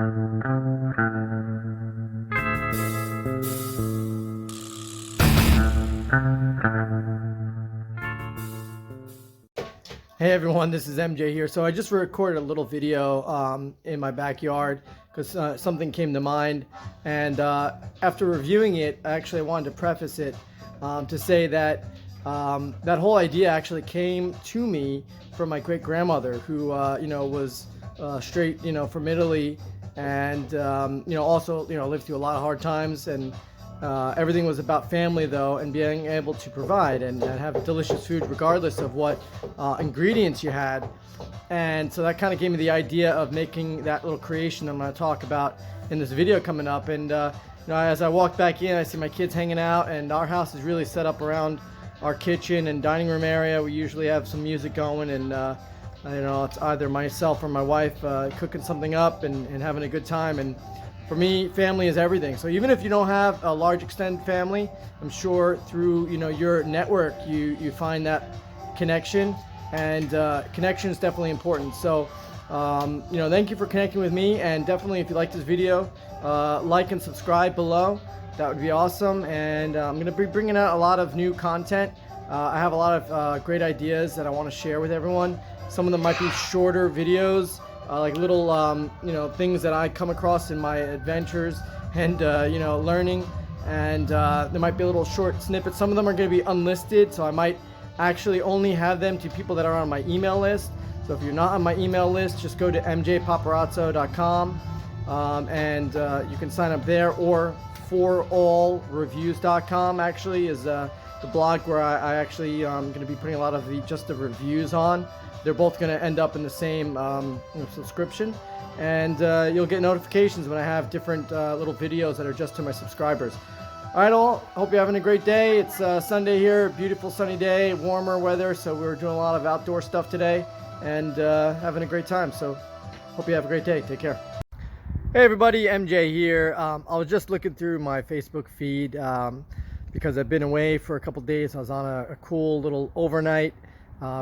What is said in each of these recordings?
Hey everyone, this is MJ here. So I just recorded a little video in my backyard because something came to mind, and after reviewing it, I wanted to preface it to say that that whole idea actually came to me from my great grandmother, who was straight from Italy, and also lived through a lot of hard times, and everything was about family though, and being able to provide and have delicious food regardless of what ingredients you had. And so that kind of gave me the idea of making that little creation I'm going to talk about in this video coming up. And as I walk back in, I see my kids hanging out, and our house is really set up around our kitchen and dining room area. We usually have some music going, and it's either myself or my wife cooking something up and having a good time. And for me, family is everything. So even if you don't have a large extended family, I'm sure through your network you find that connection, and connection is definitely important. So thank you for connecting with me, and definitely if you like this video, like and subscribe below. That would be awesome. And I'm going to be bringing out a lot of new content. I have a lot of great ideas that I want to share with everyone. Some of them might be shorter videos, like little things that I come across in my adventures and learning, and there might be a little short snippets. Some of them are going to be unlisted, so I might actually only have them to people that are on my email list. So if you're not on my email list, just go to mjpaparazzo.com, and you can sign up there, or forallreviews.com actually is the blog where I actually going to be putting a lot of the reviews on. They're both going to end up in the same subscription, and you'll get notifications when I have different little videos that are just to my subscribers. All right, all. Hope you're having a great day. It's Sunday here, beautiful sunny day, warmer weather, so we're doing a lot of outdoor stuff today, and having a great time. So hope you have a great day. Take care. Hey everybody, MJ here. I was just looking through my Facebook feed because I've been away for a couple days. I was on a cool little overnight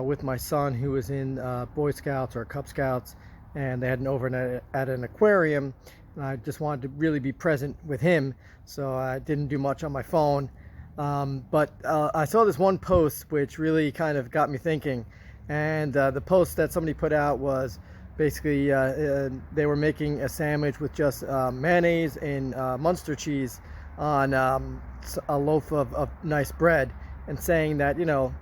with my son, who was in Boy Scouts or Cub Scouts, and they had an overnight at an aquarium. And I just wanted to really be present with him, so I didn't do much on my phone. But I saw this one post which really kind of got me thinking, and the post that somebody put out was basically they were making a sandwich with just mayonnaise and Munster cheese on a loaf of nice bread, and saying that a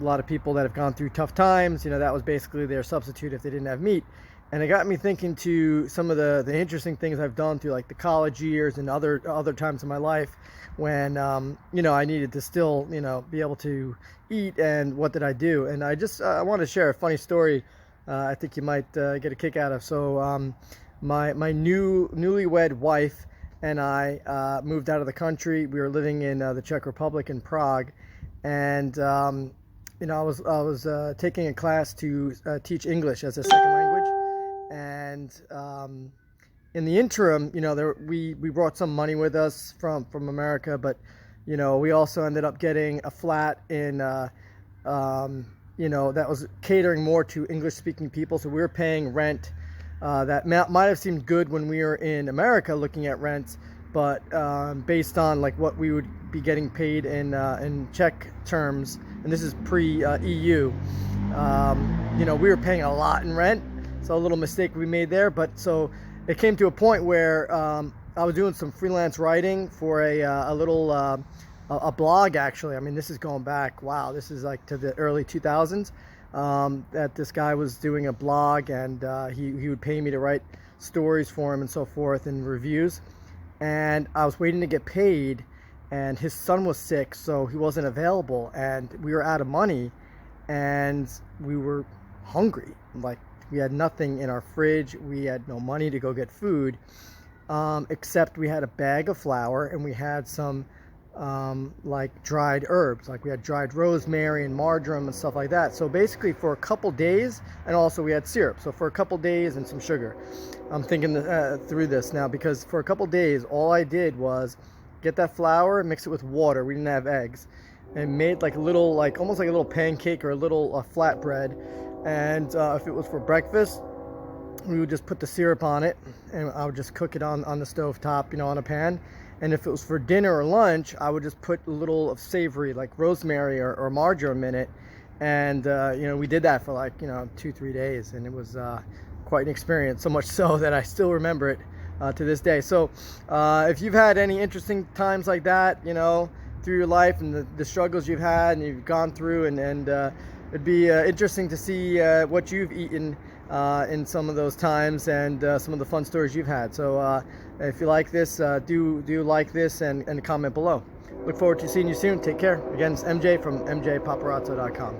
lot of people that have gone through tough times, that was basically their substitute if they didn't have meat. And it got me thinking to some of the interesting things I've done through like the college years and other times in my life when I needed to still be able to eat, and what did I do. And I want to share a funny story I think you might get a kick out of. So my newlywed wife and I moved out of the country. We were living in the Czech Republic in Prague, and I was taking a class to teach English as a second language, and in the interim, we brought some money with us from America, but we also ended up getting a flat in that was catering more to English-speaking people. So we were paying rent that might have seemed good when we were in America looking at rents, but based on like what we would be getting paid in Czech terms, and this is pre-EU, we were paying a lot in rent. So a little mistake we made there. But so it came to a point where I was doing some freelance writing for a little a blog, actually. I mean, this is going back, wow, this is like to the early 2000s, that this guy was doing a blog, and he would pay me to write stories for him and so forth, and reviews. And I was waiting to get paid, and his son was sick, so he wasn't available, and we were out of money, and we were hungry. Like, we had nothing in our fridge. We had no money to go get food, except we had a bag of flour, and we had some like dried herbs. Like we had dried rosemary and marjoram and stuff like that. So basically for a couple days, and also we had syrup. So for a couple days and some sugar. I'm thinking through this now, because for a couple days, all I did was get that flour, mix it with water. We didn't have eggs, and made like a little, like almost like a little pancake or a little flatbread. And if it was for breakfast, we would just put the syrup on it, and I would just cook it on the stove top, you know, on a pan. And if it was for dinner or lunch, I would just put a little of savory, like rosemary or marjoram in it. And you know, we did that for like, you know, 2-3 days, and it was quite an experience, so much so that I still remember it to this day. So if you've had any interesting times like that, you know, through your life, and the struggles you've had and you've gone through, and it'd be interesting to see what you've eaten in some of those times, and some of the fun stories you've had. So if you like this, do like this, and comment below. Look forward to seeing you soon. Take care. Again, it's MJ from mjpaparazzo.com.